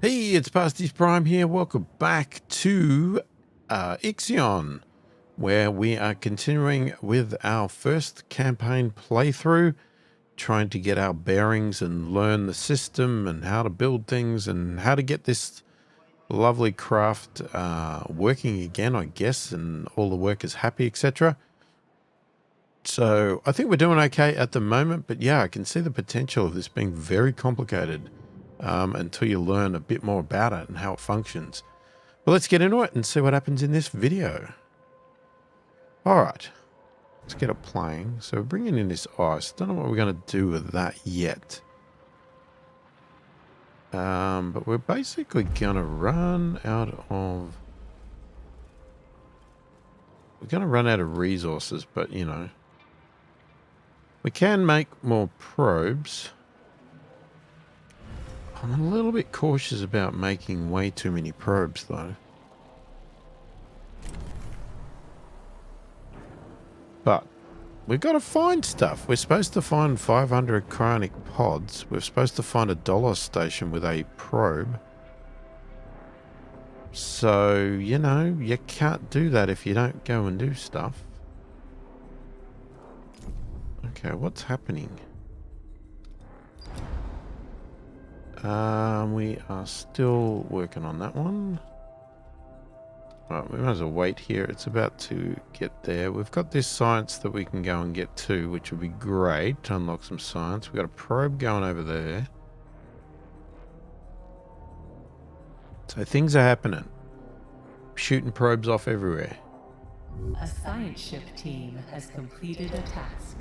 Hey, it's pasthisprime here. Welcome back to IXION, where we are continuing with our first campaign playthrough, trying to get our bearings and learn the system and how to build things and how to get this lovely craft working again, I guess, and all the workers happy, etc. So I think we're doing okay at the moment, but yeah, I can see the potential of this being very complicated. Until you learn a bit more about it and how it functions. But let's get into it and see what happens in this video. All right, let's get it playing. So we're bringing in this ice. Don't know what we're going to do with that yet. But we're basically going to run out of... We're going to run out of resources, but you know. We can make more probes. I'm a little bit cautious about making way too many probes, though. But we've got to find stuff. We're supposed to find 500 cryonic pods. We're supposed to find a DOLOS station with a probe. So, you know, you can't do that if you don't go and do stuff. Okay, what's happening? We are still working on that one. Right, we might as well wait here. It's about to get there. We've got this science that we can go and get to, which would be great to unlock some science. We've got a probe going over there. So things are happening. Shooting probes off everywhere. A science ship team has completed a task.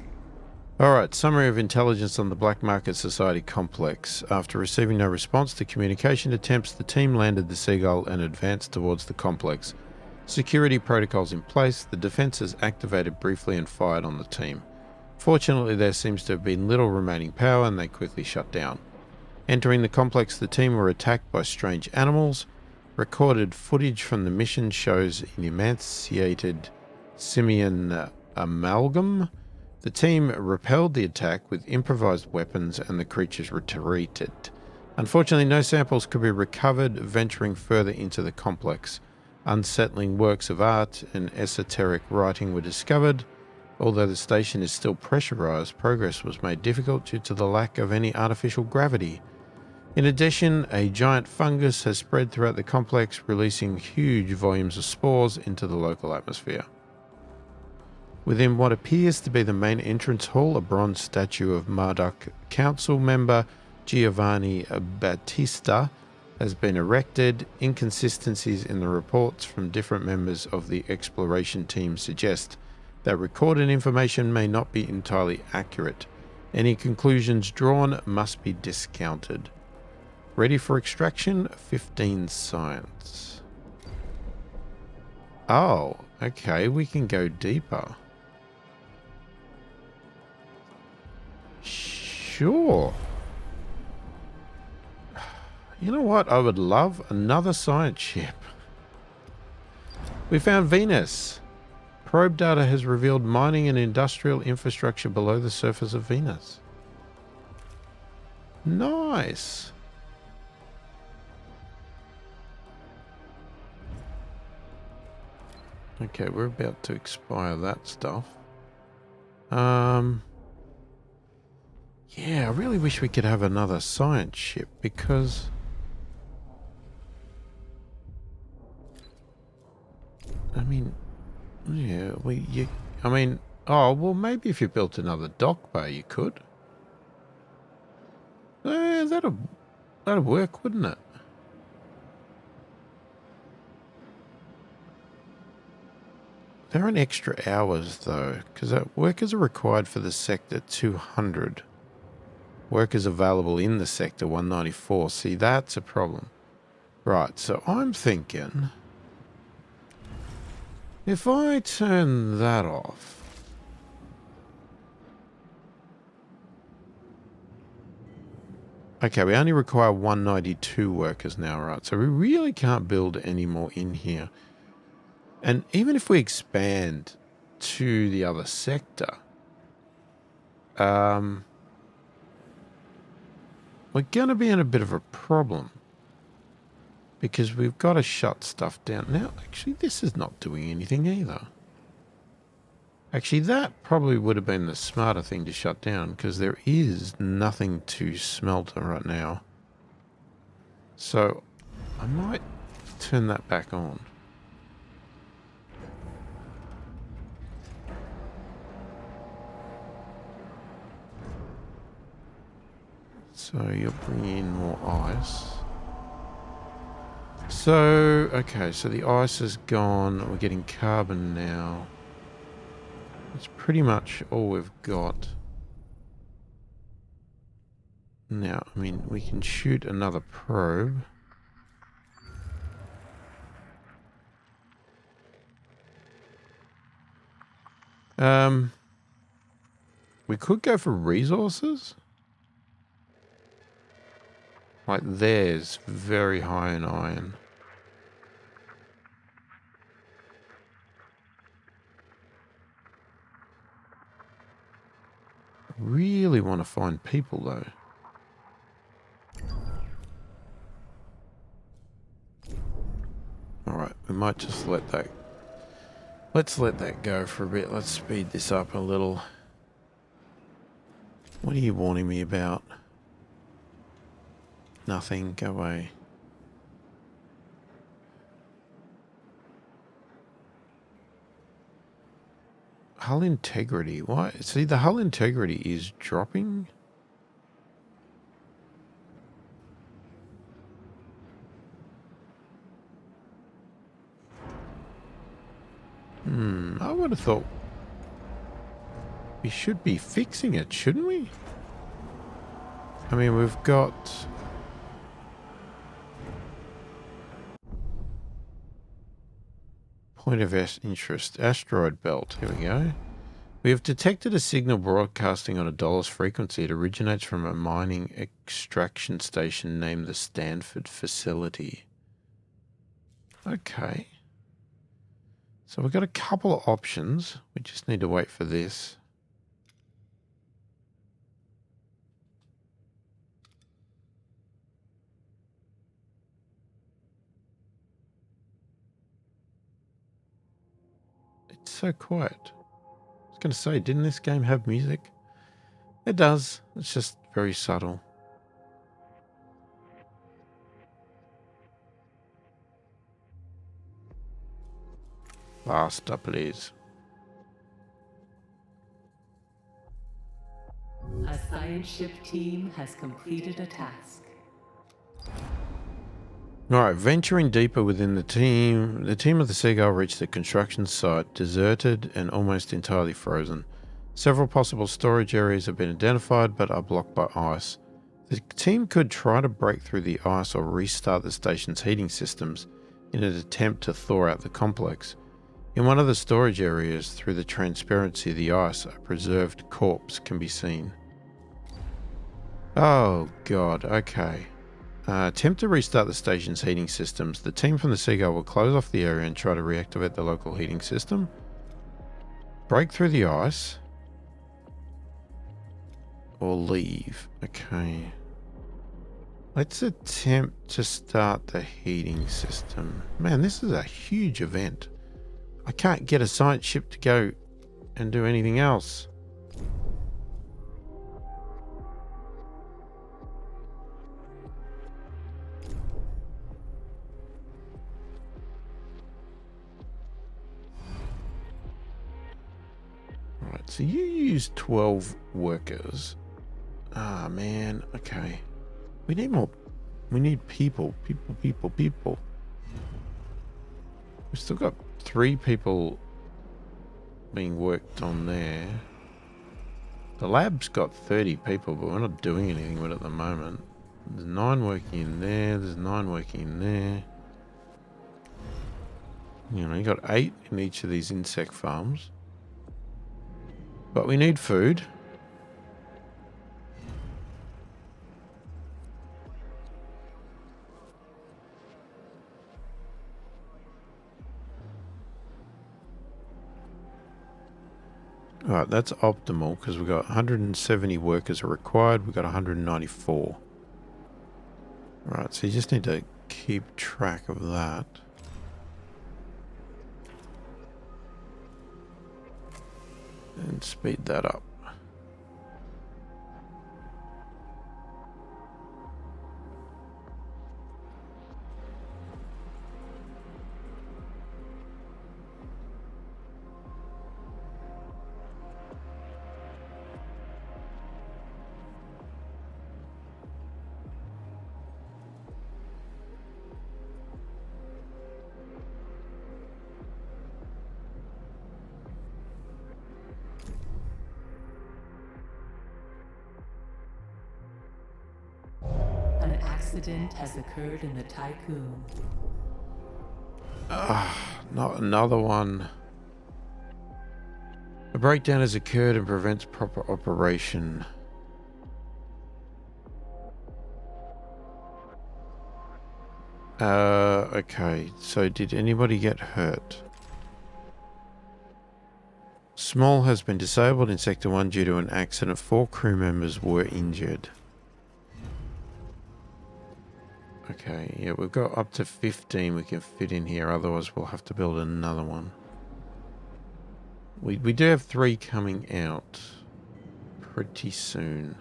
Alright, summary of intelligence on the Black Market Society complex. After receiving no response to communication attempts, the team landed the Seagull and advanced towards the complex. Security protocols in place, the defenses activated briefly and fired on the team. Fortunately, there seems to have been little remaining power and they quickly shut down. Entering the complex, the team were attacked by strange animals. Recorded footage from the mission shows an emaciated simian amalgam. The team repelled the attack with improvised weapons and the creatures retreated. Unfortunately, no samples could be recovered venturing further into the complex. Unsettling works of art and esoteric writing were discovered. Although the station is still pressurized, progress was made difficult due to the lack of any artificial gravity. In addition, a giant fungus has spread throughout the complex, releasing huge volumes of spores into the local atmosphere. Within what appears to be the main entrance hall, a bronze statue of Marduk Council member Giovanni Battista has been erected. Inconsistencies in the reports from different members of the exploration team suggest that recorded information may not be entirely accurate. Any conclusions drawn must be discounted. Ready for extraction? 15 science. Oh, okay, we can go deeper. Sure. You know what? I would love another science ship. We found Venus. Probe data has revealed mining and industrial infrastructure below the surface of Venus. Nice. Okay, we're about to expire that stuff. Yeah, I really wish we could have another science ship because... I mean, yeah, oh, well, maybe if you built another dock bay, you could. That'd work, wouldn't it? They're on extra hours, though, because workers are required for the sector 200. Workers available in the sector 194. See, that's a problem. Right, so I'm thinking... if I turn that off... Okay, we only require 192 workers now, right? So we really can't build any more in here. And even if we expand to the other sector... we're going to be in a bit of a problem. Because we've got to shut stuff down. Now, actually, this is not doing anything either. Actually, that probably would have been the smarter thing to shut down, because there is nothing to smelt right now. So, I might turn that back on. So, you'll bring in more ice. So, okay, so the ice is gone. We're getting carbon now. That's pretty much all we've got. Now, I mean, we can shoot another probe. We could go for resources. Like there's very high in iron. Really want to find people though. Alright, we might just let that... Let's let that go for a bit. Let's speed this up a little. What are you warning me about? Nothing. Go away. Hull integrity. Why? See, the hull integrity is dropping. I would have thought we should be fixing it, shouldn't we? I mean, we've got... Point of interest, asteroid belt. Here we go. We have detected a signal broadcasting on a DOLOS frequency. It originates from a mining extraction station named the Stanford Facility. Okay. So we've got a couple of options. We just need to wait for this. It's so quiet. I was going to say, didn't this game have music? It does. It's just very subtle. Faster, please. A science ship team has completed a task. Alright, venturing deeper within the team of the Seagull reached the construction site, deserted and almost entirely frozen. Several possible storage areas have been identified, but are blocked by ice. The team could try to break through the ice or restart the station's heating systems in an attempt to thaw out the complex. In one of the storage areas, through the transparency of the ice, a preserved corpse can be seen. Oh god, okay. Attempt to restart the station's heating systems. The team from the Seagull will close off the area and try to reactivate the local heating system. Break through the ice. Or leave. Okay. Let's attempt to start the heating system. Man, this is a huge event. I can't get a science ship to go and do anything else. Alright, so you use 12 workers. Ah, man. Okay. We need more. We need people. People. We've still got 3 people being worked on there. The lab's got 30 people, but we're not doing anything with it at the moment. There's 9 working in there. There's 9 working in there. You know, you got 8 in each of these insect farms. But we need food. Alright, that's optimal because we've got 170 workers are required. We've got 194. Alright, so you just need to keep track of that. And speed that up. An accident has occurred in the Tiqqun. Not another one. A breakdown has occurred and prevents proper operation. Okay. So did anybody get hurt? Small has been disabled in Sector 1 due to an accident. 4 crew members were injured. Okay, yeah, we've got up to 15 we can fit in here, otherwise we'll have to build another one. We do have 3 coming out pretty soon.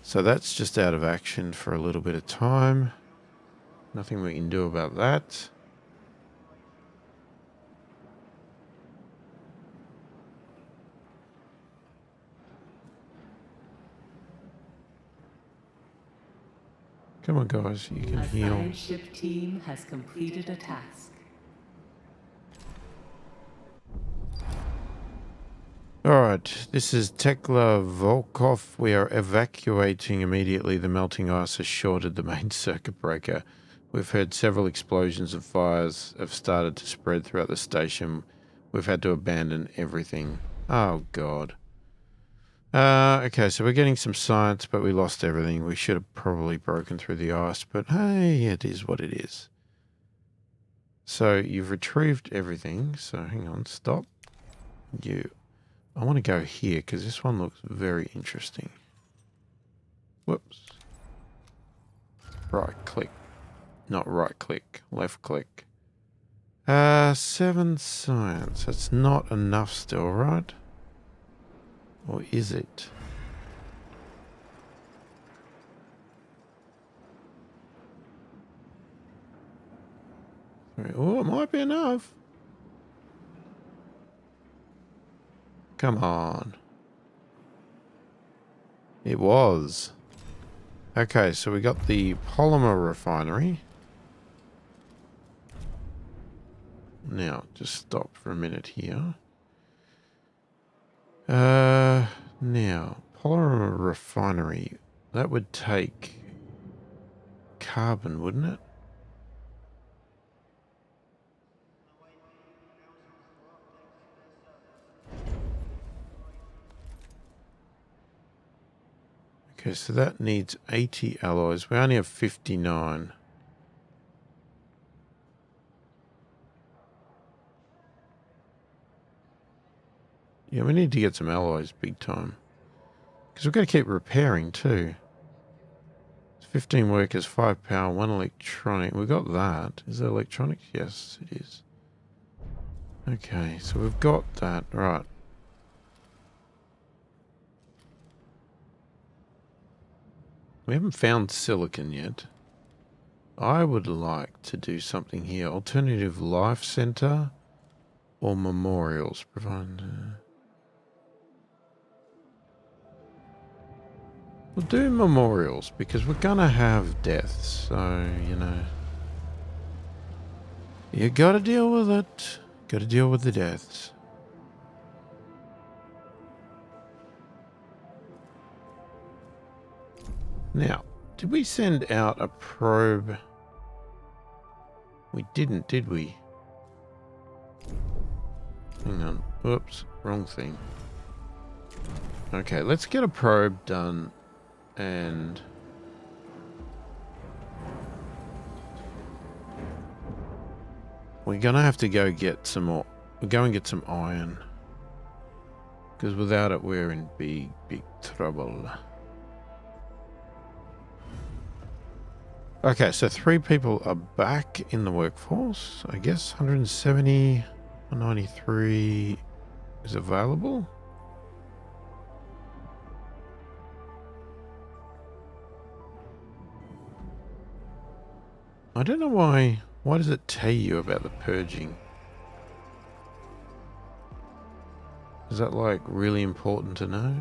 So that's just out of action for a little bit of time. Nothing we can do about that. Come on, guys, you can heal. A science ship team has completed a task. Alright, this is Tekla Volkov. We are evacuating immediately. The melting ice has shorted the main circuit breaker. We've heard several explosions and fires have started to spread throughout the station. We've had to abandon everything. Oh, God. Okay, so we're getting some science, but we lost everything. We should have probably broken through the ice, but hey, it is what it is. So you've retrieved everything. So hang on, stop. I want to go here because this one looks very interesting. Whoops. Right click. Not right click, left click. 7 science. That's not enough still, right? Or is it? Oh, it might be enough. Come on. It was. Okay, so we got the polymer refinery. Now, just stop for a minute here. Now, polymer refinery. That would take carbon, wouldn't it? Okay, so that needs 80 alloys. We only have 59. Yeah, we need to get some alloys big time. Because we've got to keep repairing too. 15 workers, 5 power, 1 electronic. We got that. Is that electronic? Yes, it is. Okay, so we've got that. Right. We haven't found silicon yet. I would like to do something here. Alternative Life Center or memorials. Provide. We'll do memorials because we're gonna have deaths. So, you know. You gotta deal with it. Gotta deal with the deaths. Now, did we send out a probe? We didn't, did we? Hang on. Whoops, wrong thing. Okay, let's get a probe done and... we're gonna have to go get some more. We'll go and get some iron. Because without it, we're in big, big trouble. Okay, so 3 people are back in the workforce. I guess 170, 193 is available. I don't know why. Why does it tell you about the purging? Is that like really important to know?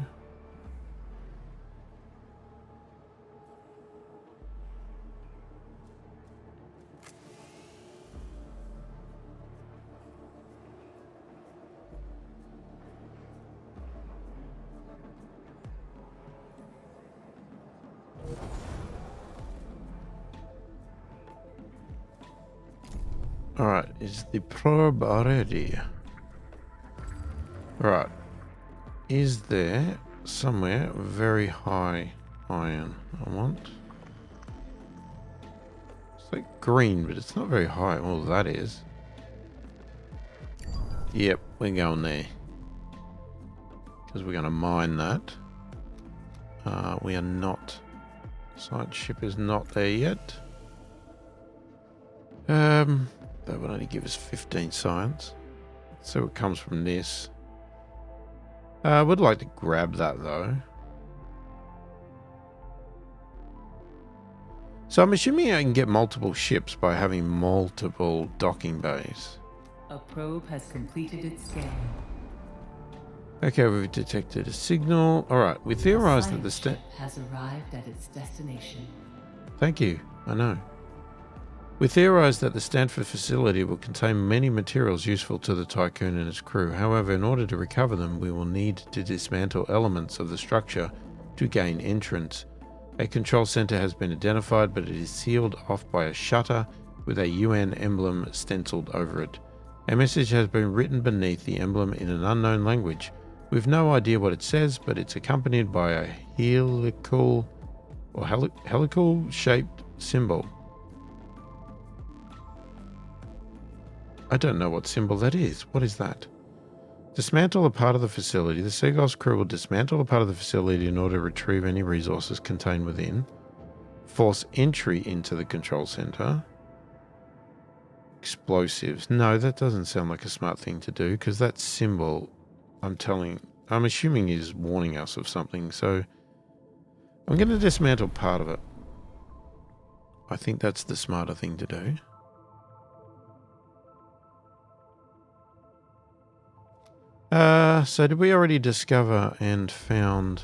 Alright, is the probe ready? Right. Is there somewhere very high iron I want? It's like green, but it's not very high. Well, that is. Yep, we're going there. Because we're going to mine that. We are not. Site ship is not there yet. That would only give us 15 science. So it comes from this. I would like to grab that though. So I'm assuming I can get multiple ships by having multiple docking bays. A probe has completed its scan. Okay, we've detected a signal. Alright, we theorize that the ship has arrived at its destination. Thank you, I know. We theorize that the Stanford facility will contain many materials useful to the Tiqqun and its crew. However, in order to recover them, we will need to dismantle elements of the structure to gain entrance. A control center has been identified, but it is sealed off by a shutter with a UN emblem stenciled over it. A message has been written beneath the emblem in an unknown language. We've no idea what it says, but it's accompanied by a helical shaped symbol. I don't know what symbol that is. What is that? Dismantle a part of the facility. The Seagull's crew will dismantle a part of the facility in order to retrieve any resources contained within. Force entry into the control center. Explosives. No, that doesn't sound like a smart thing to do because that symbol, I'm assuming is warning us of something. So I'm going to dismantle part of it. I think that's the smarter thing to do. So did we already discover and found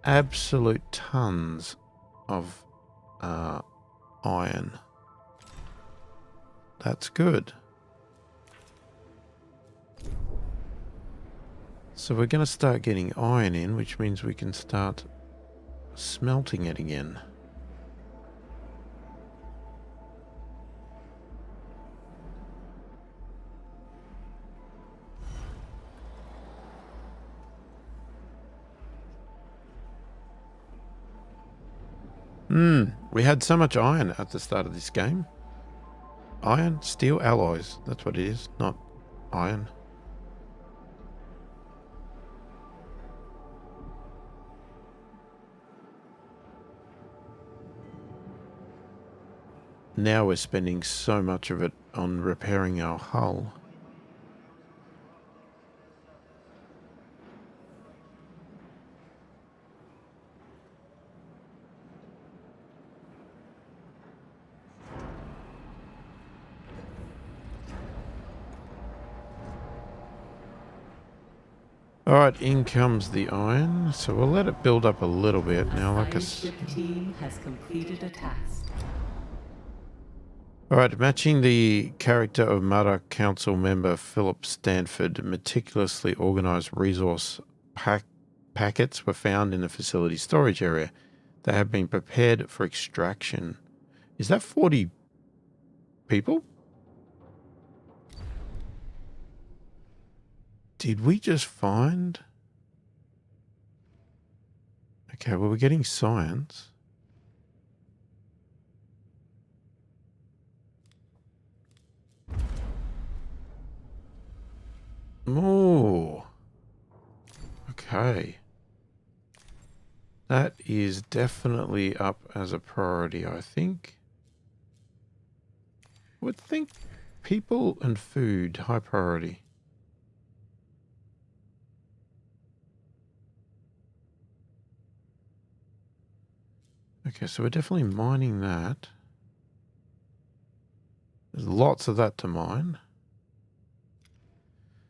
absolute tons of iron? That's good. So we're going to start getting iron in, which means we can start smelting it again. We had so much iron at the start of this game. Iron, steel alloys. That's what it is, not iron. Now we're spending so much of it on repairing our hull. Alright, in comes the iron, so we'll let it build up a little bit. Now, like a ship team has completed a task. Alright, matching the character of Murdoch Council member Philip Stanford, meticulously organized resource packets were found in the facility storage area. They have been prepared for extraction. Is that 40 people? Did we just find... Okay, well, we're getting science. Oh. Okay. That is definitely up as a priority, I think. I would think people and food, high priority. Okay, so we're definitely mining that. There's lots of that to mine.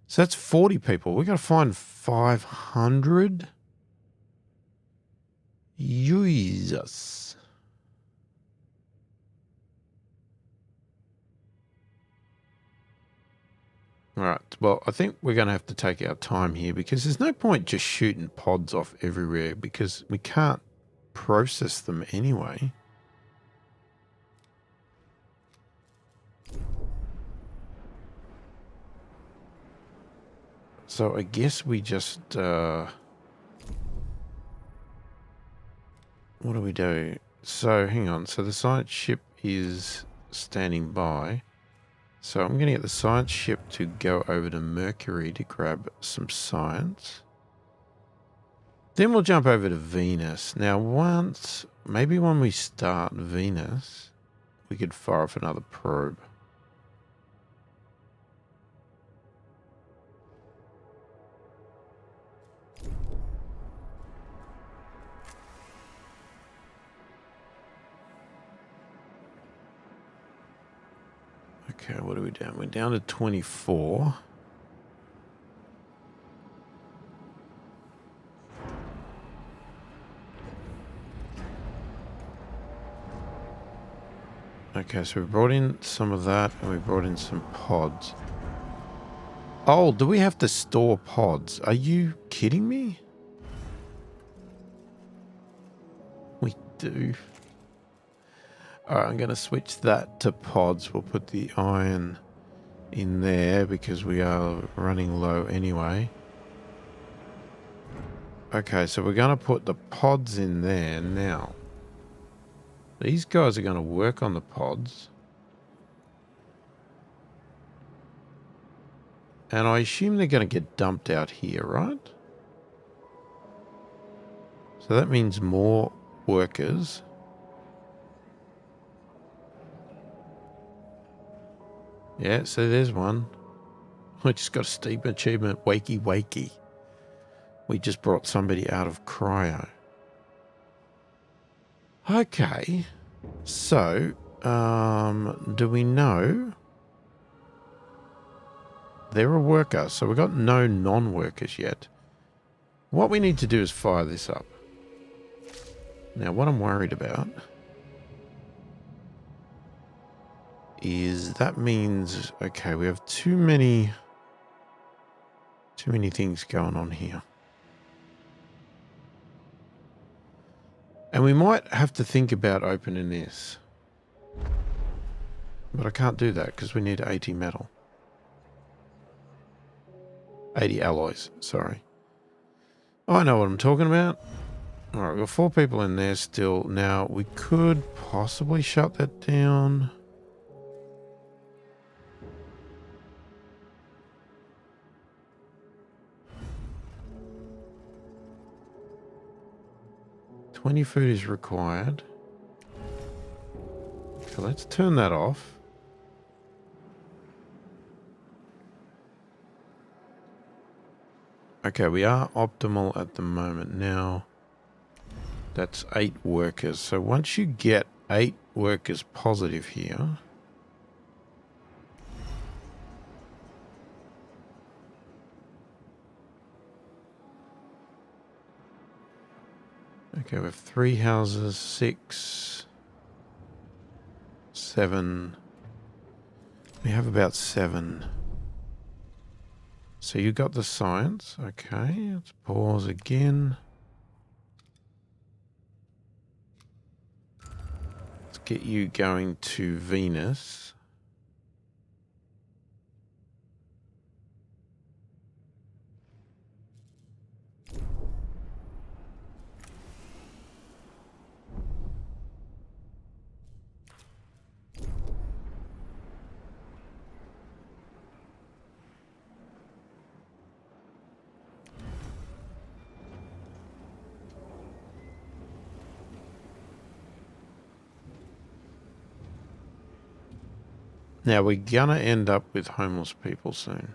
So that's 40 people. We got to find 500. Jesus. All right. Well, I think we're going to have to take our time here because there's no point just shooting pods off everywhere because we can't process them anyway. So I guess we just, what do we do? So hang on. So the science ship is standing by. So I'm going to get the science ship to go over to Mercury to grab some science. Then we'll jump over to Venus. Now maybe when we start Venus, we could fire off another probe. Okay, what are we down? We're down to 24. Okay, so we brought in some of that and we brought in some pods. Oh, do we have to store pods? Are you kidding me? We do. All right, I'm going to switch that to pods. We'll put the iron in there because we are running low anyway. Okay, so we're going to put the pods in there now. These guys are going to work on the pods. And I assume they're going to get dumped out here, right? So that means more workers. Yeah, so there's one. I just got a steep achievement. Wakey, wakey. We just brought somebody out of cryo. Okay. So, do we know? They're a worker, so we've got no non-workers yet. What we need to do is fire this up. Now, what I'm worried about is that means, okay, we have too many things going on here. And we might have to think about opening this. But I can't do that because we need 80 metal. 80 alloys, sorry. I know what I'm talking about. All right, we've got 4 people in there still. Now, we could possibly shut that down. $20 food is required. So let's turn that off. Okay, we are optimal at the moment. Now, that's 8 workers. So once you get 8 workers positive here, okay, we have 3 houses, 6, 7. We have about 7. So you got the science. Okay, let's pause again. Let's get you going to Venus. Now, we're gonna end up with homeless people soon.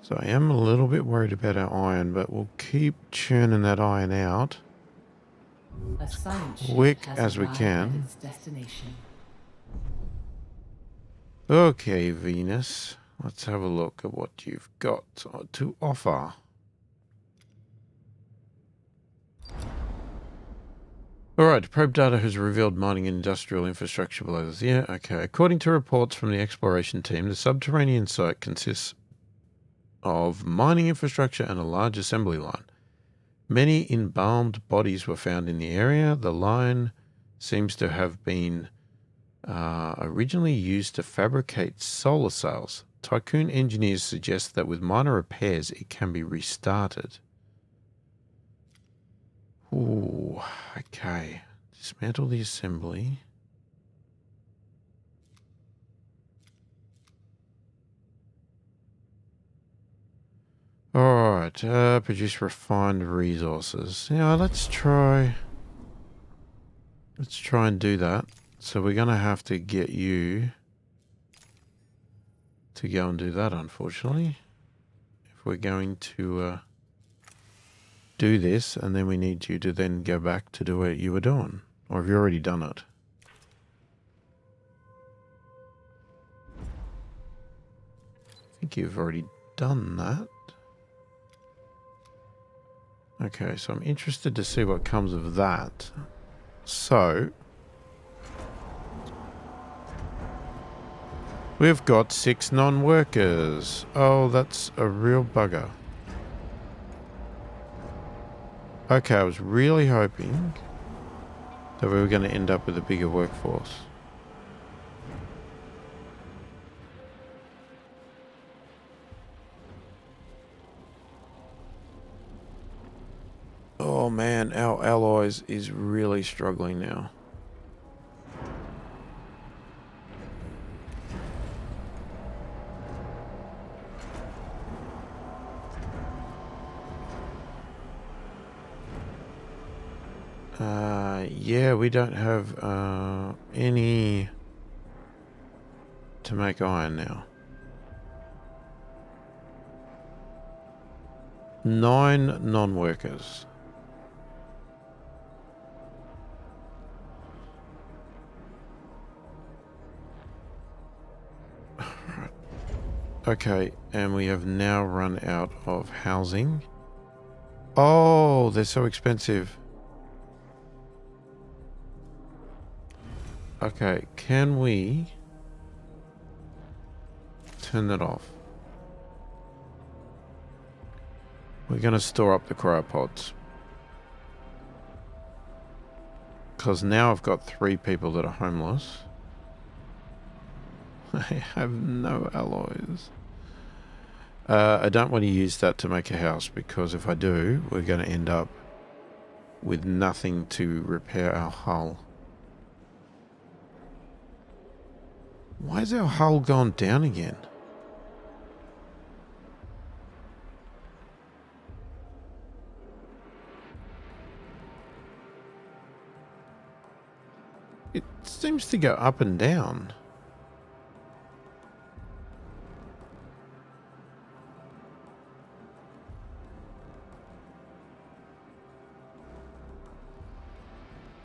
So I am a little bit worried about our iron, but we'll keep churning that iron out A science ship quick has as we arrived can. at its destination. Okay, Venus. Let's have a look at what you've got to offer. Alright, probe data has revealed mining and industrial infrastructure below this. Yeah, okay. According to reports from the exploration team, the subterranean site consists of mining infrastructure and a large assembly line. Many embalmed bodies were found in the area. The line seems to have been originally used to fabricate solar cells. Tiqqun engineers suggest that with minor repairs, it can be restarted. Ooh, okay. Dismantle the assembly. Alright, produce refined resources. Yeah, let's try and do that. So we're going to have to get you to go and do that, unfortunately. If we're going to do this, and then we need you to then go back to do what you were doing. Or have you already done it? I think you've already done that. Okay, so I'm interested to see what comes of that. So, we've got 6 non-workers. Oh, that's a real bugger. Okay, I was really hoping that we were going to end up with a bigger workforce. Oh man, our allies is really struggling now. Yeah, we don't have any to make iron now. 9 non-workers. Okay, and we have now run out of housing. Oh, they're so expensive. Okay, can we turn that off? We're going to store up the cryopods. Because now I've got 3 people that are homeless. I have no alloys. I don't want to use that to make a house, because if I do, we're going to end up with nothing to repair our hull. Why is our hull gone down again? It seems to go up and down.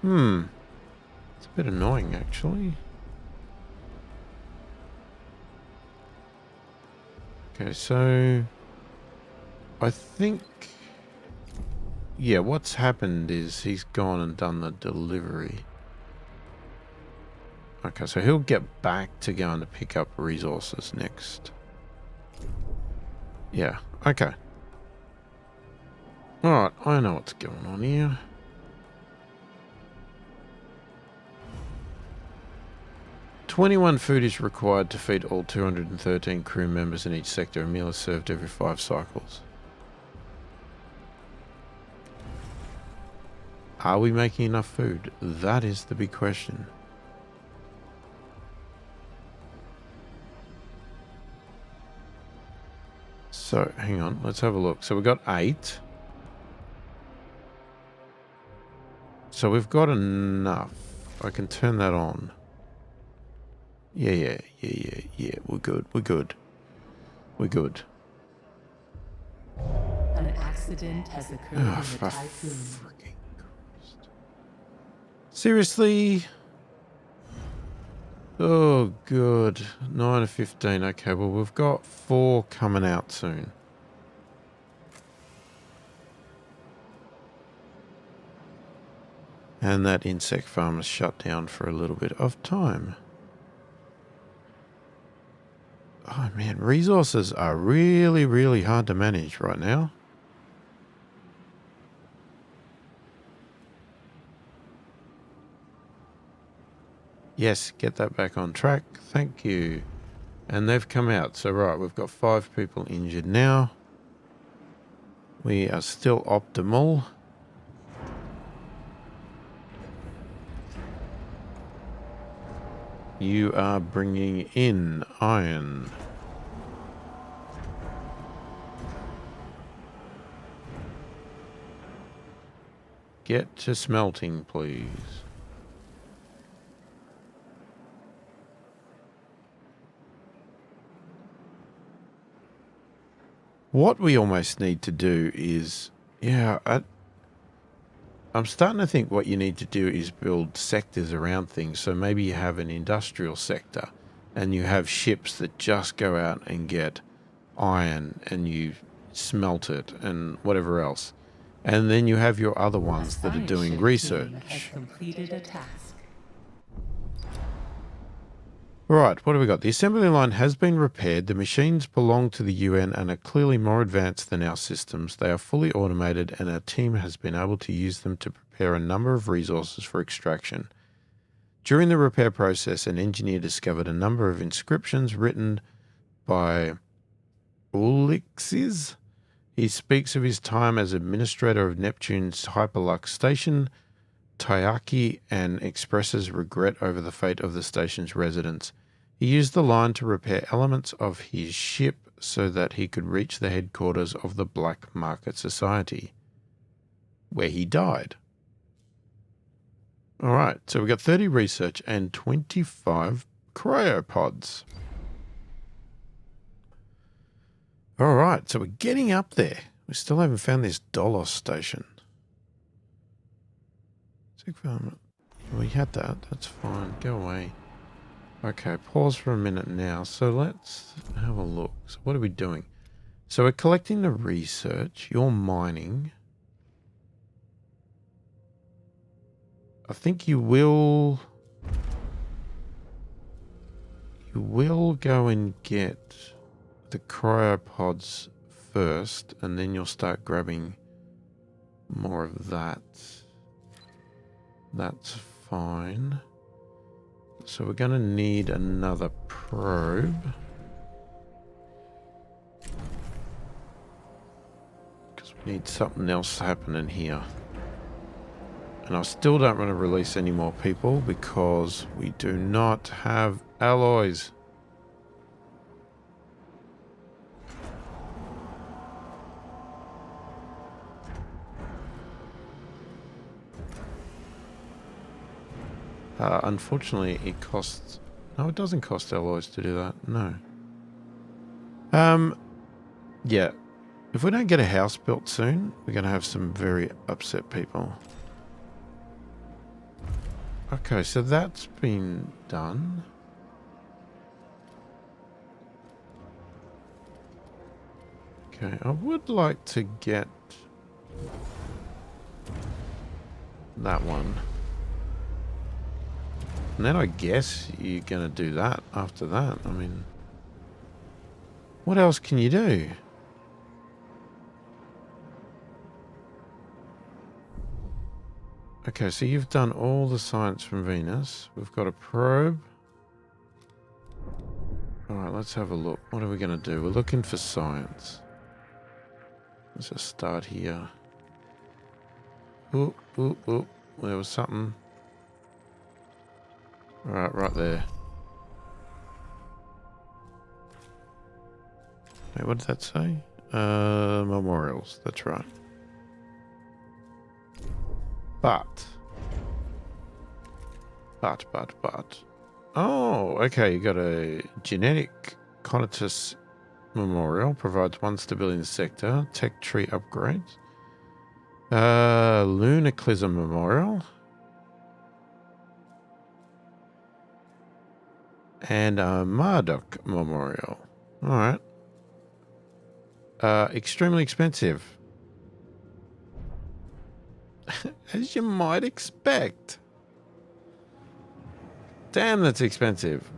It's a bit annoying, actually. Okay, so I think, yeah, what's happened is he's gone and done the delivery. Okay, so he'll get back to going to pick up resources next. Yeah, okay. Alright, I know what's going on here. $21 food is required to feed all 213 crew members in each sector. A meal is served every 5 cycles. Are we making enough food? That is the big question. So, hang on, let's have a look. So we got 8. So we've got enough. I can turn that on. Yeah. We're good. We're good. We're good. An accident has occurred in the Tiqqun. Freaking Christ. Seriously? Oh, good. 9 of 15. Okay, well, we've got 4 coming out soon. And that insect farm is shut down for a little bit of time. Oh, man. Resources are really, really hard to manage right now. Yes, get that back on track. Thank you. And they've come out. So, right, we've got 5 people injured now. We are still optimal. You are bringing in iron. Get to smelting, please. What we almost need to do is, I'm starting to think what you need to do is build sectors around things. So maybe you have an industrial sector and you have ships that just go out and get iron and you smelt it and whatever else. And then you have your other ones that are doing research. Has completed a task. Right, what have we got? The assembly line has been repaired. The machines belong to the UN and are clearly more advanced than our systems. They are fully automated and our team has been able to use them to prepare a number of resources for extraction. During the repair process, an engineer discovered a number of inscriptions written by Ulixes. He speaks of his time as administrator of Neptune's Hyperlux station, Tyaki, and expresses regret over the fate of the station's residents. He used the line to repair elements of his ship so that he could reach the headquarters of the Black Market Society, where he died. All right, so we've got 30 research and 25 cryopods. All right, so we're getting up there. We still haven't found this DOLOS station. We had that. That's fine. Go away. Okay, pause for a minute now. So let's have a look. So what are we doing? So we're collecting the research. You're mining. I think you will go and get the cryopods first, and then you'll start grabbing more of that. That's fine. So we're going to need another probe. Because we need something else happening here. And I still don't want to release any more people because we do not have alloys. Unfortunately, it costs... No, it doesn't cost alloys to do that. No. Yeah. If we don't get a house built soon, we're going to have some very upset people. Okay, so that's been done. Okay, I would like to get that one. And then I guess you're going to do that after that. I mean, what else can you do? Okay, so you've done all the science from Venus. We've got a probe. All right, let's have a look. What are we going to do? We're looking for science. Let's just start here. Ooh. There was something. All right, right there. Wait, what did that say? Memorials. That's right. But But. Oh, okay. You got a genetic conatus memorial. Provides 1 stability in the sector. Tech tree upgrades. Lunaclism memorial. And a Marduk memorial. Alright. Extremely expensive. As you might expect. Damn, that's expensive.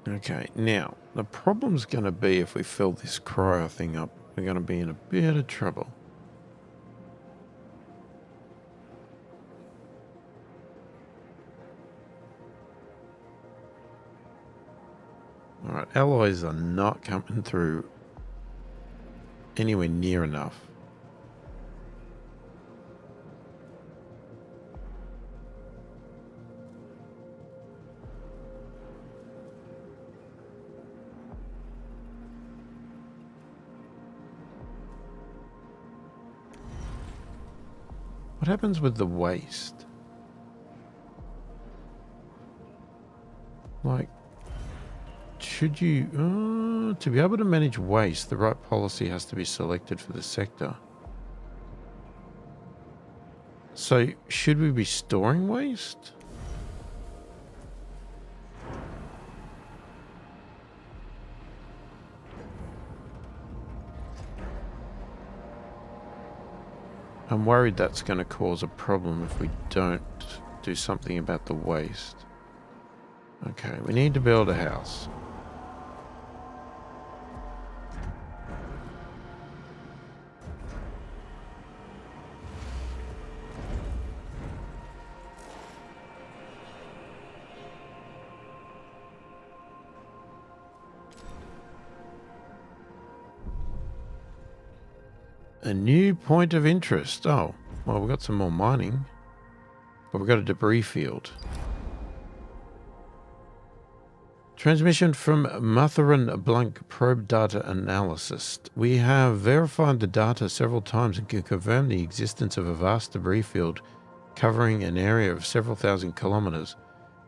Okay, now, the problem's going to be if we fill this cryo thing up, we're going to be in a bit of trouble. Alright, alloys are not coming through anywhere near enough. What happens with the waste? Like, should you... to be able to manage waste, the right policy has to be selected for the sector. So, should we be storing waste? I'm worried that's going to cause a problem if we don't do something about the waste. Okay, we need to build a house. A new point of interest. Oh, well, we've got some more mining. But we've got a debris field. Transmission from Mathurin Blanc probe data analysis. We have verified the data several times and can confirm the existence of a vast debris field covering an area of several thousand kilometers.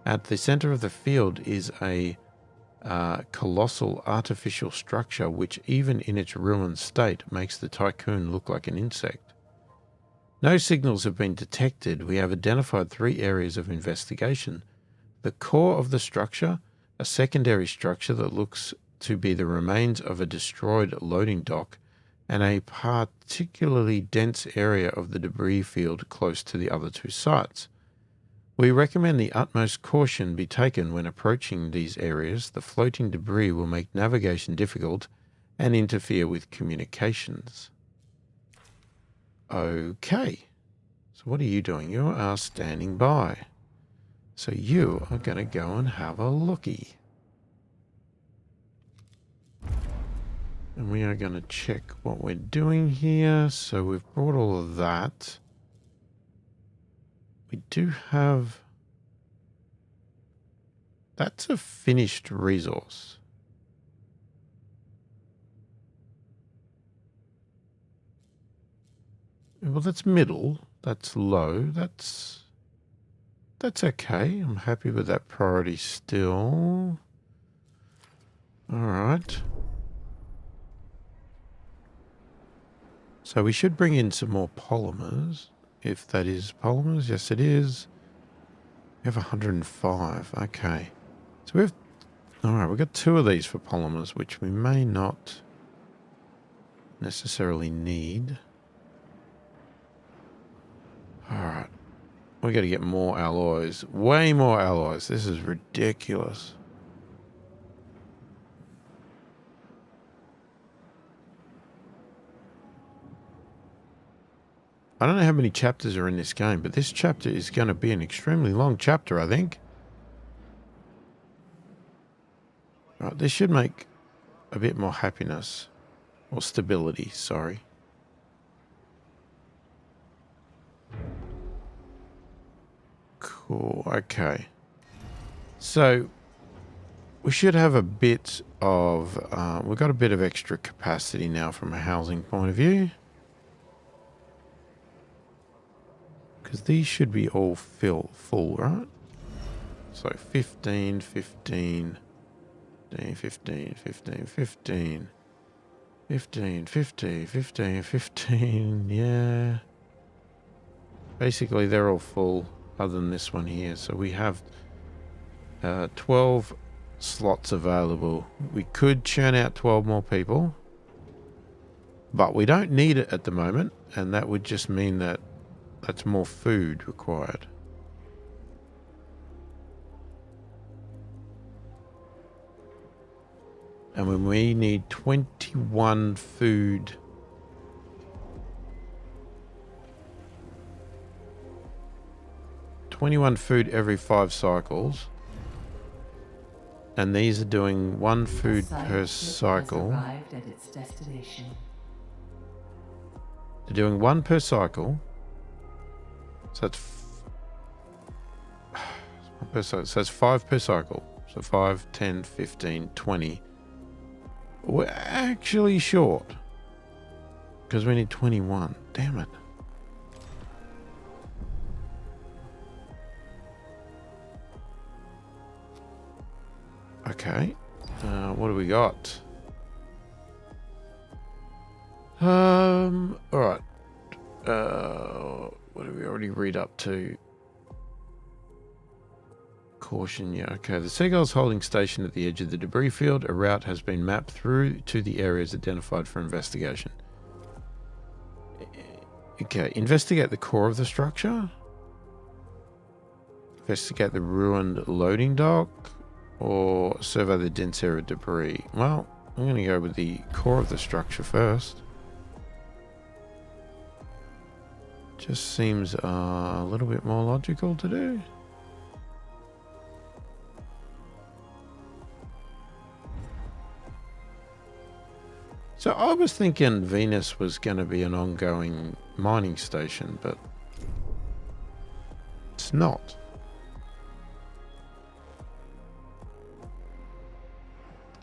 At the center of the field is a colossal artificial structure which, even in its ruined state, makes the Tiqqun look like an insect. No signals have been detected. We have identified 3 areas of investigation. The core of the structure, a secondary structure that looks to be the remains of a destroyed loading dock, and a particularly dense area of the debris field close to the other 2 sites. We recommend the utmost caution be taken when approaching these areas. The floating debris will make navigation difficult and interfere with communications. Okay. So what are you doing? You are standing by. So you are going to go and have a looky. And we are going to check what we're doing here. So we've brought all of that. We do have... That's a finished resource. Well, that's middle. That's low. That's okay. I'm happy with that priority still. All right. So we should bring in some more polymers. If that is polymers, yes it is. We have 105. Okay. So we have... Alright, we've got 2 of these for polymers, which we may not necessarily need. Alright. We got to get more alloys. Way more alloys. This is ridiculous. I don't know how many chapters are in this game, but this chapter is going to be an extremely long chapter, I think. Right, this should make a bit more happiness. Or stability, sorry. Cool, okay. So, we should have a bit of, we've got a bit of extra capacity now from a housing point of view. Because these should be all full, right? So 15, 15, 15, 15, 15, 15, 15, 15, 15, 15, yeah. Basically, they're all full, other than this one here. So we have 12 slots available. We could churn out 12 more people, but we don't need it at the moment, and that would just mean that that's more food required. And when we need 21 food. Food every 5 cycles. And these are doing 1 food per cycle. Arrived at its destination. They're doing 1 per cycle. So that's 1 per cycle. So that's 5 per cycle. So 5, 10, 15, 20. We're actually short. Because we need 21. Damn it. Okay. What do we got? Alright. What did we already read up to? Caution, yeah, okay. The Seagull's holding station at the edge of the debris field. A route has been mapped through to the areas identified for investigation. Okay, investigate the core of the structure. Investigate the ruined loading dock. Or survey the dense area of debris. Well, I'm going to go with the core of the structure first. Just seems a little bit more logical to do. So I was thinking Venus was going to be an ongoing mining station, but it's not.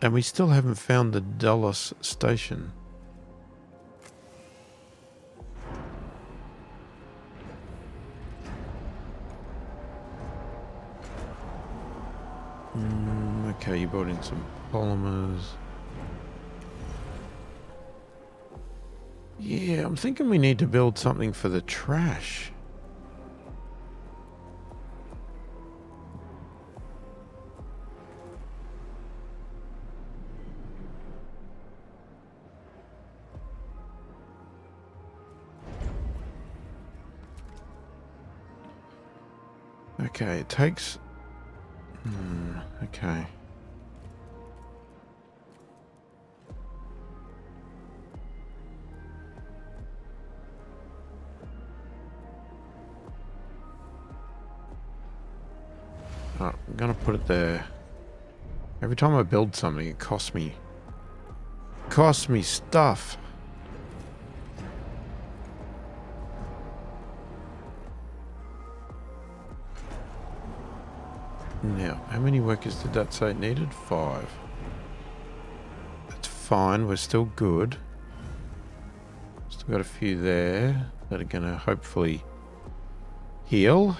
And we still haven't found the DOLOS station. Okay, you brought in some polymers. Yeah, I'm thinking we need to build something for the trash. Okay, it takes... okay. Oh, I'm gonna put it there. Every time I build something, it costs me stuff. Now, how many workers did that say it needed? 5. That's fine. We're still good. Still got a few there that are going to hopefully heal.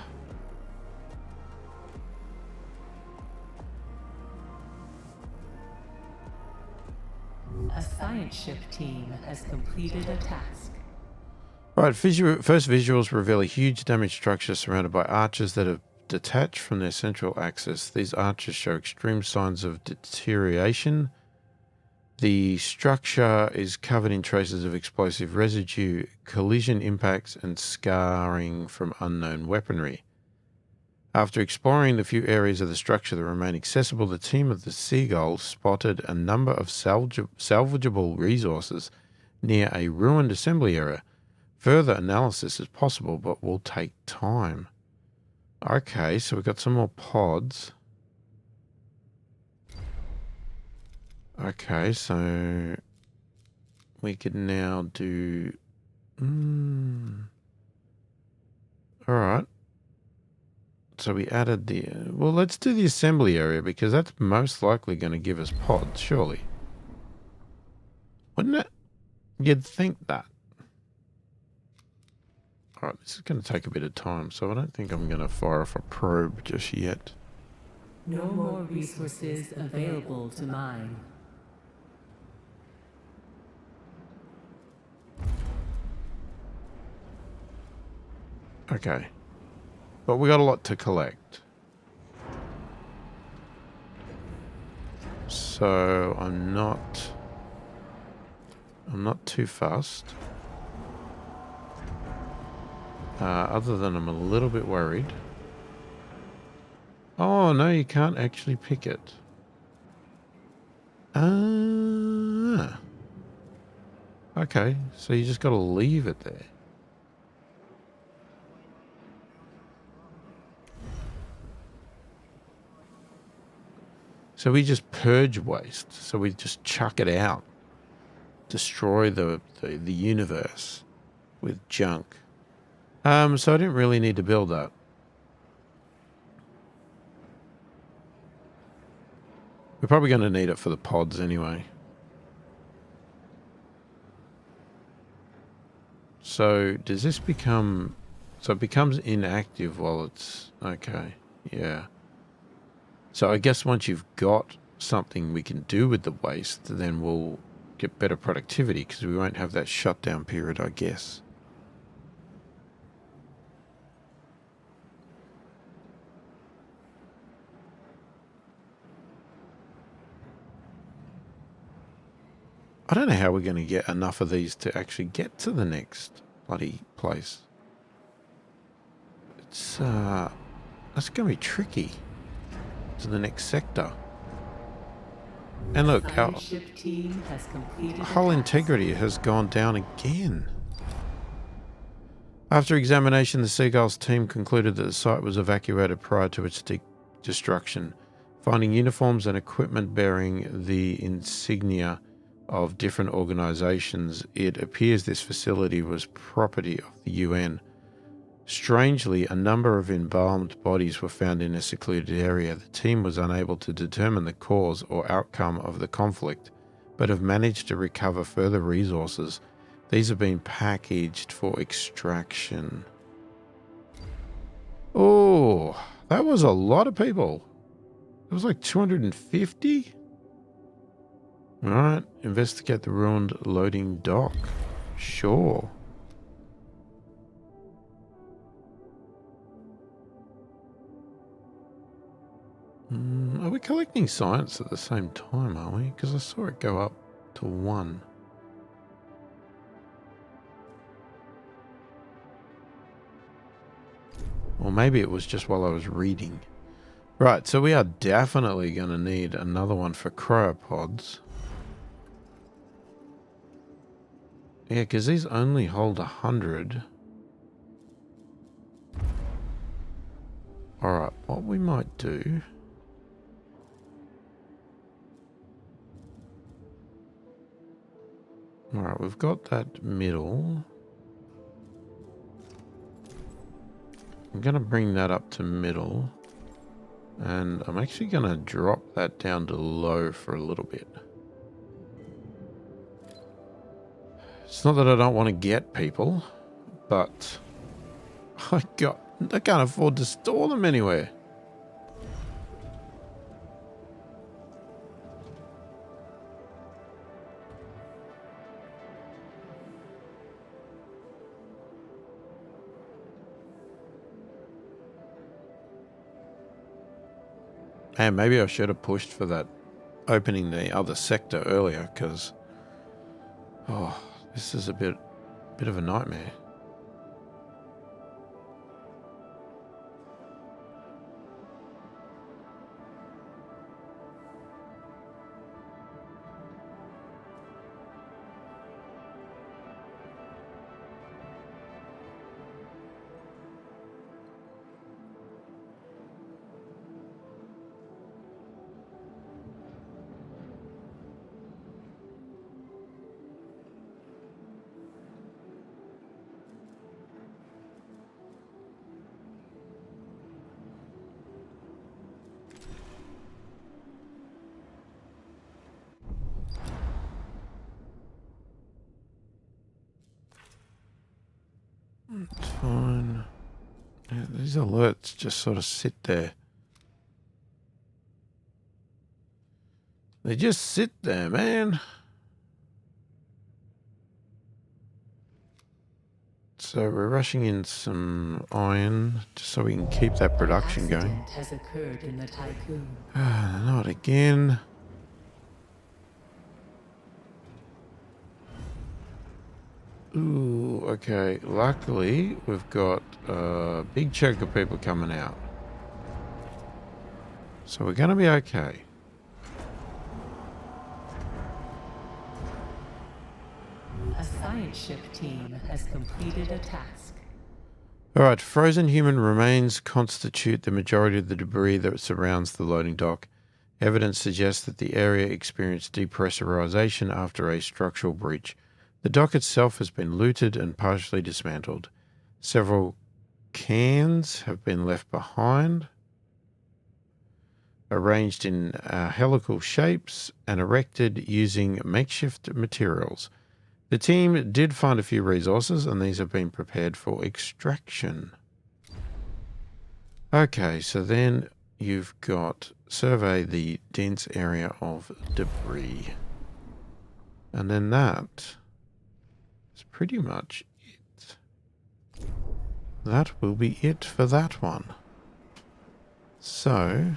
A science ship team has completed a task. Right, first visuals reveal a huge damaged structure surrounded by arches that have detached from their central axis. These arches show extreme signs of deterioration. The structure is covered in traces of explosive residue, collision impacts, and scarring from unknown weaponry. After exploring the few areas of the structure that remain accessible, the team of the Seagull spotted a number of salvageable resources near a ruined assembly area. Further analysis is possible, but will take time. Okay, so we've got some more pods. Okay, so we could now do... Alright. So we added the... well, let's do the assembly area because that's most likely going to give us pods, surely. Wouldn't it? You'd think that. Alright, this is going to take a bit of time, so I don't think I'm going to fire off a probe just yet. No more resources available to mine. Okay. But we got a lot to collect. So I'm not too fussed. Other than I'm a little bit worried. Oh, no, you can't actually pick it. Ah. Okay, so you just got to leave it there. So we just purge waste. So we just chuck it out. Destroy the universe with junk. So I didn't really need to build that. We're probably going to need it for the pods anyway. So does this become... so it becomes inactive while it's... okay, yeah. So I guess once you've got something we can do with the waste, then we'll get better productivity because we won't have that shutdown period, I guess. I don't know how we're going to get enough of these to actually get to the next bloody place. It's, that's going to be tricky. To the next sector. And look, our Ship team has completed hull integrity has gone down again. After examination, the Seagull's team concluded that the site was evacuated prior to its destruction, finding uniforms and equipment bearing the insignia of different organizations. It appears this facility was property of the UN. Strangely, a number of embalmed bodies were found in a secluded area. The team was unable to determine the cause or outcome of the conflict, but have managed to recover further resources. These have been packaged for extraction. Oh, that was a lot of people. It was like 250? Alright, investigate the ruined loading dock. Sure. Are we collecting science at the same time, are we? Because I saw it go up to 1. Or maybe it was just while I was reading. Right, so we are definitely going to need another one for cryopods. Yeah, because these only hold 100. Alright, what we might do... alright, we've got that middle. I'm going to bring that up to middle. And I'm actually going to drop that down to low for a little bit. It's not that I don't want to get people, but I can't afford to store them anywhere. And maybe I should have pushed for that opening the other sector earlier, because this is a bit of a nightmare. These alerts just sort of sit there. They just sit there, man. So we're rushing in some iron just so we can keep that production going. Accident has occurred in the Tiqqun. Not again. Ooh, okay. Luckily, we've got a big chunk of people coming out. So we're going to be okay. A science ship team has completed a task. Alright, frozen human remains constitute the majority of the debris that surrounds the loading dock. Evidence suggests that the area experienced depressurization after a structural breach. The dock itself has been looted and partially dismantled. Several cans have been left behind, arranged in helical shapes and erected using makeshift materials. The team did find a few resources, and these have been prepared for extraction. Okay, so then you've got survey the dense area of debris. And then that is pretty much it. That will be it for that one. So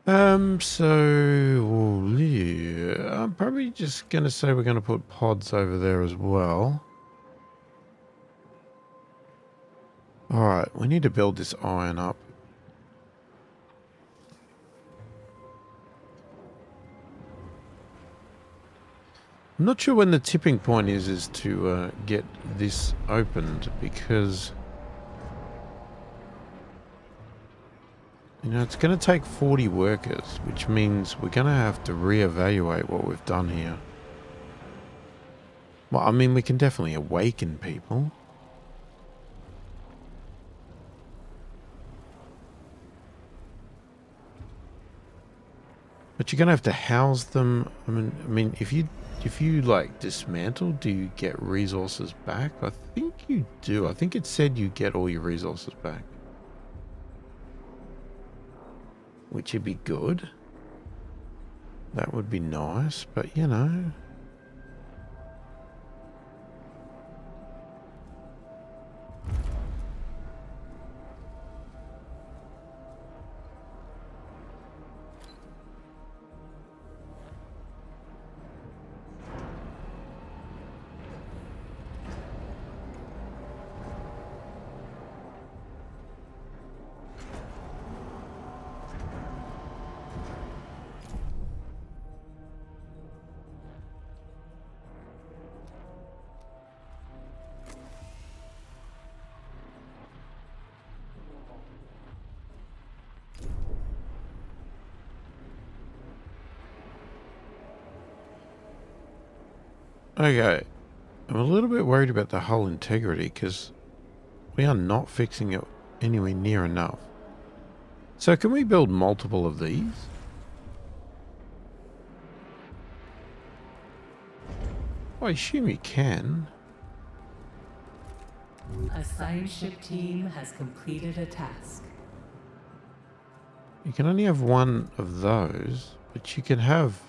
yeah, I'm probably just going to say we're going to put pods over there as well. Alright, we need to build this iron up. I'm not sure when the tipping point is to get this opened, because you know, it's going to take 40 workers, which means we're going to have to reevaluate what we've done here. Well, I mean, we can definitely awaken people. But you're going to have to house them. I mean, if you like dismantle, do you get resources back? I think you do. I think it said you get all your resources back, which would be good. That would be nice, but you know. Okay, I'm a little bit worried about the hull integrity because we are not fixing it anywhere near enough. So can we build multiple of these? I assume you can. A science ship team has completed a task. You can only have one of those, but you can have...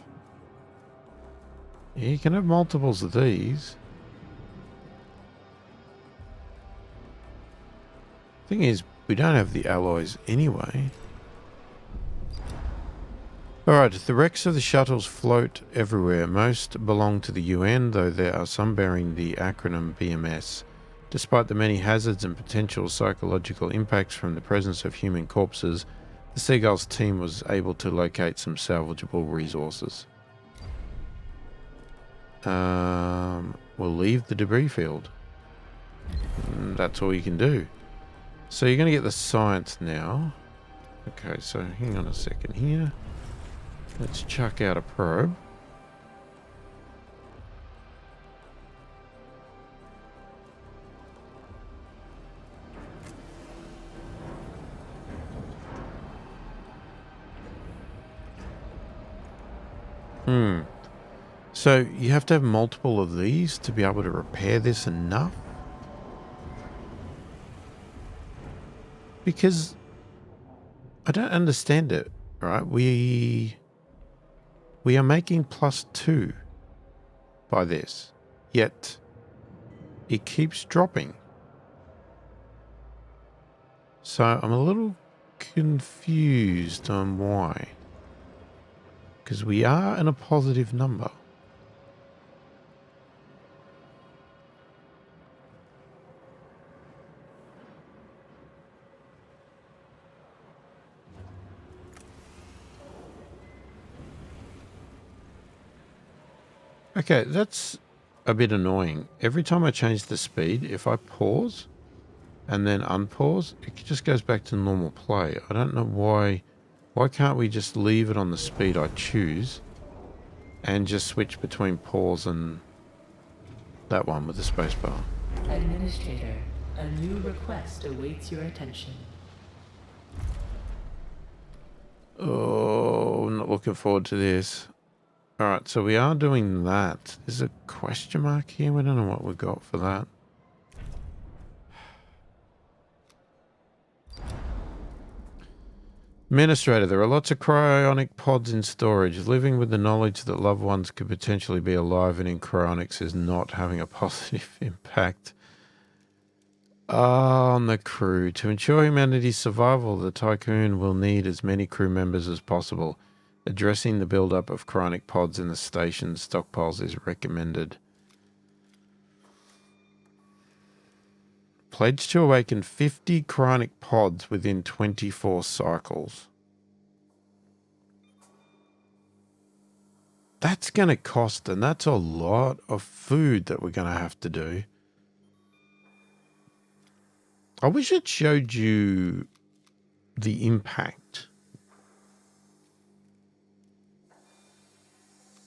Yeah, you can have multiples of these. Thing is, we don't have the alloys anyway. Alright, the wrecks of the shuttles float everywhere. Most belong to the UN, though there are some bearing the acronym BMS. Despite the many hazards and potential psychological impacts from the presence of human corpses, the Seagulls team was able to locate some salvageable resources. We'll leave the debris field. That's all you can do. So you're going to get the science now. Okay, so hang on a second here. Let's chuck out a probe. So you have to have multiple of these to be able to repair this enough? Because I don't understand it, right? We are making +2 by this, yet it keeps dropping. So I'm a little confused on why. Because we are in a positive number. Okay, that's a bit annoying. Every time I change the speed, if I pause and then unpause, it just goes back to normal play. I don't know why. Why can't we just leave it on the speed I choose and just switch between pause and that one with the spacebar? Administrator, a new request awaits your attention. Oh, I'm not looking forward to this. All right, so we are doing that. There's a question mark here. We don't know what we got for that. Administrator, there are lots of cryonic pods in storage. Living with the knowledge that loved ones could potentially be alive and in cryonics is not having a positive impact on the crew. To ensure humanity's survival, the Tiqqun will need as many crew members as possible. Addressing the buildup of cryonic pods in the station's stockpiles is recommended. Pledge to awaken 50 cryonic pods within 24 cycles. That's going to cost, and that's a lot of food that we're going to have to do. I wish it showed you the impact.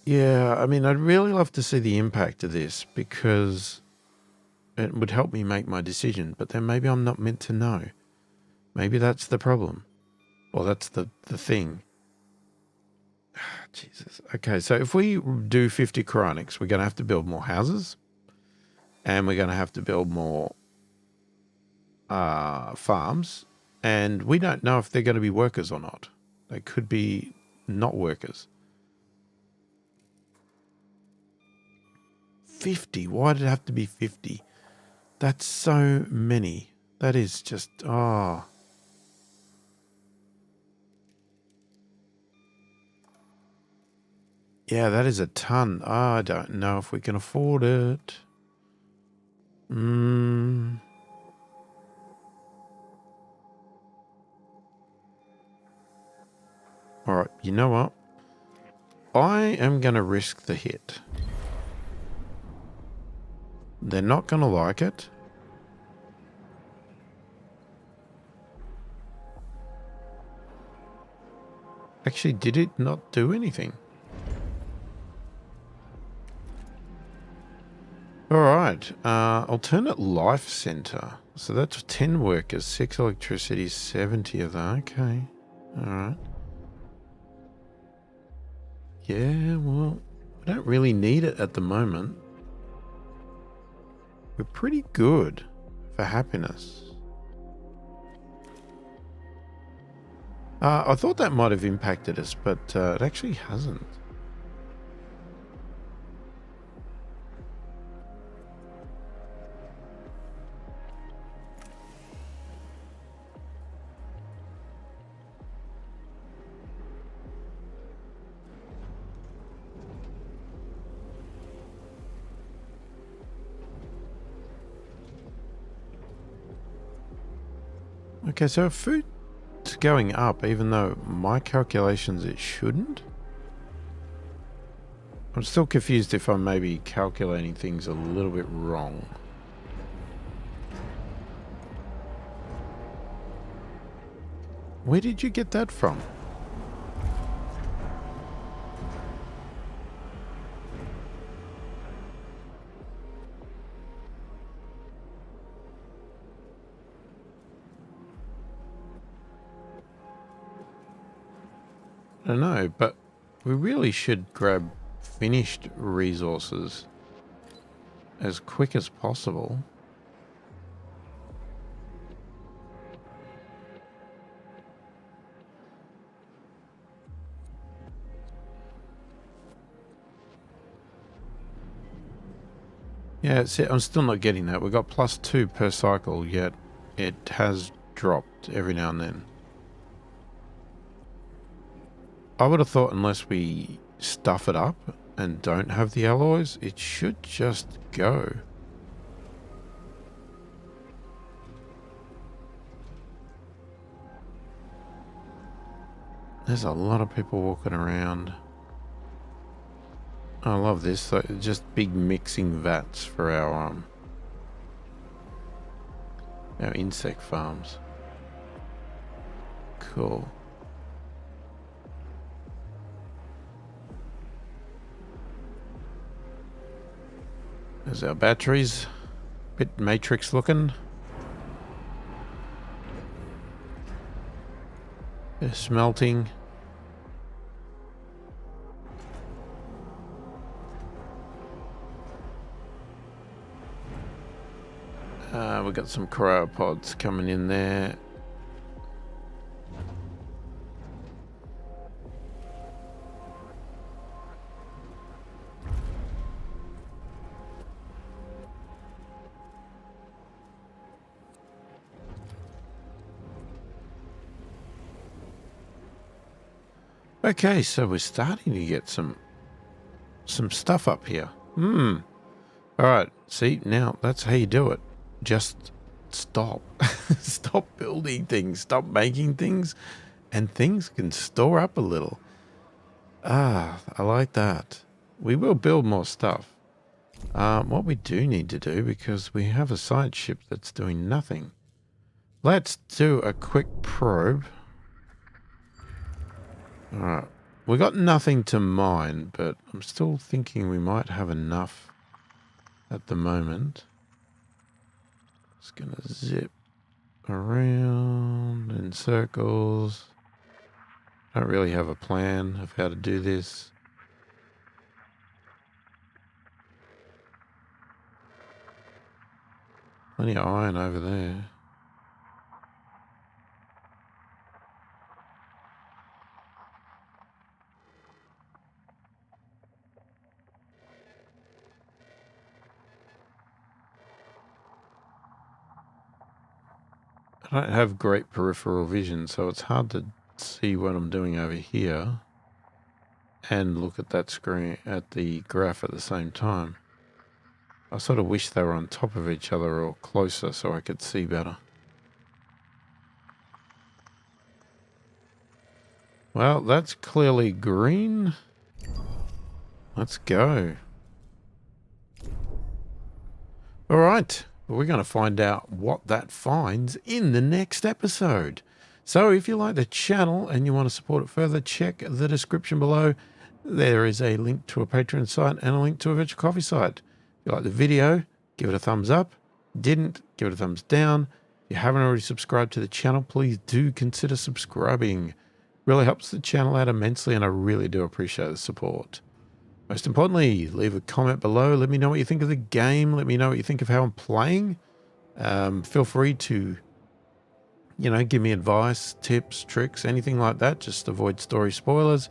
Yeah, I mean, I'd really love to see the impact of this because it would help me make my decision, but then maybe I'm not meant to know. Maybe that's the problem. Or that's the thing. Jesus. Okay, so if we do 50 cryonics, we're going to have to build more houses. And we're going to have to build more farms. And we don't know if they're going to be workers or not. They could be not workers. 50? Why did it have to be 50? That's so many. That is just, oh. Yeah, that is a ton. I don't know if we can afford it. All right, you know what? I am going to risk the hit. They're not going to like it. Actually, did it not do anything? All right. Alternate life center. So that's 10 workers, 6 electricity, 70 of that. Okay. All right. Yeah, well, we don't really need it at the moment. We're pretty good for happiness. I thought that might have impacted us, but it actually hasn't. Okay, so food's going up, even though my calculations it shouldn't. I'm still confused if I'm maybe calculating things a little bit wrong. Where did you get that from? I don't know, but We really should grab finished resources as quick as possible. Yeah, see, I'm still not getting that. We got +2 per cycle, yet it has dropped every now and then. I would have thought unless we stuff it up and don't have the alloys, it should just go. There's a lot of people walking around. I love this. So just big mixing vats for our insect farms. Cool. There's our batteries. Bit matrix looking. They're smelting. We've got some cryopods coming in there. Okay, so we're starting to get some stuff up here. All right, see, now that's how you do it. Just stop. Stop building things. Stop making things, and things can store up a little. I like that. We will build more stuff. What we do need to do, because we have a science ship that's doing nothing. Let's do a quick probe. All right. We got nothing to mine, but I'm still thinking we might have enough at the moment. Just gonna zip around in circles. Don't really have a plan of how to do this. Plenty of iron over there. I don't have great peripheral vision, so it's hard to see what I'm doing over here and look at that screen, at the graph at the same time. I sort of wish they were on top of each other or closer so I could see better. Well, that's clearly green. Let's go. All right. We're going to find out what that finds in the next episode. So if you like the channel and you want to support it further, check the description below. There is a link to a Patreon site and a link to a virtual coffee site. If you like the video, give it a thumbs up. Didn't, give it a thumbs down. If you haven't already subscribed to the channel, please do consider subscribing. Really helps the channel out immensely, and I really do appreciate the support. Most importantly, leave a comment below. Let me know what you think of the game. Let me know what you think of how I'm playing. Feel free to, give me advice, tips, tricks, anything like that. Just avoid story spoilers.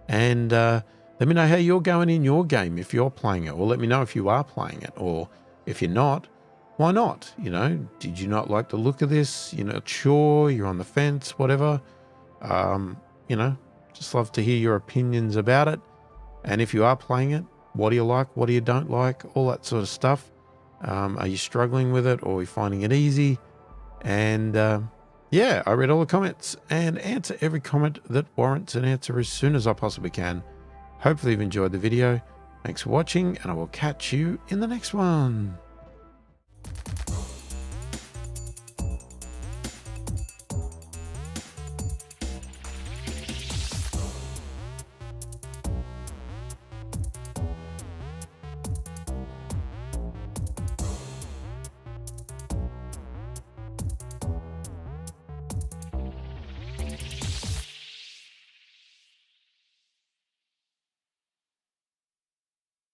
And let me know how you're going in your game if you're playing it. Or let me know if you are playing it. Or if you're not, why not? Did you not like the look of this? You're not sure, you're on the fence, whatever. Just love to hear your opinions about it. And if you are playing it, what do you like? What do you don't like? All that sort of stuff. Are you struggling with it, or are you finding it easy? And yeah, I read all the comments and answer every comment that warrants an answer as soon as I possibly can. Hopefully you've enjoyed the video. Thanks for watching, and I will catch you in the next one.